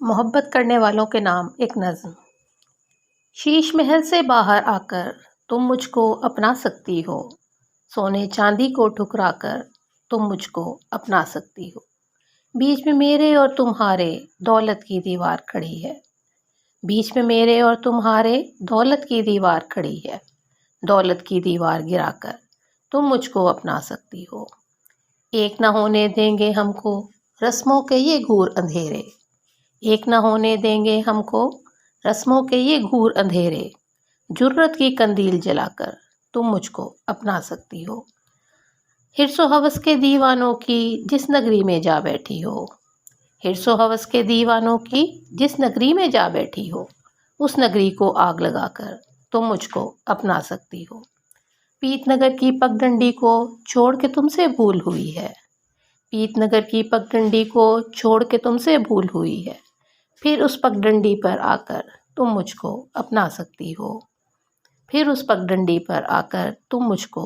محبت کرنے والوں کے نام ایک نظم۔ شیش محل سے باہر آ کر تم مجھ کو اپنا سکتی ہو، سونے چاندی کو ٹھکرا کر تم مجھ کو اپنا سکتی ہو، بیچ میں میرے اور تمہارے دولت کی دیوار کھڑی ہے، بیچ میں میرے اور تمہارے دولت کی دیوار کھڑی ہے، دولت کی دیوار گرا کر تم مجھ کو اپنا سکتی ہو، ایک نہ ہونے دیں گے ہم کو رسموں کے یہ گور اندھیرے، ایک نہ ہونے دیں گے ہم کو رسموں کے یہ گور اندھیرے، جرت کی قندیل جلا کر تم مجھ کو اپنا سکتی ہو، حرص و ہوس کے دیوانوں کی جس نگری میں جا بیٹھی ہو، حرص و ہوس کے دیوانوں کی جس نگری میں جا بیٹھی ہو، اس نگری کو آگ لگا کر تم مجھ کو اپنا سکتی ہو، پیت نگر کی پگڈنڈی کو چھوڑ کے تم سے بھول ہوئی ہے، پیت نگر کی پگڈنڈی کو چھوڑ کے تم سے بھول ہوئی ہے، پھر اس پگڈنڈی پر آ کر تم مجھ کو اپنا سکتی ہو، پھر اس پگڈنڈی پر آ کر تم مجھ کو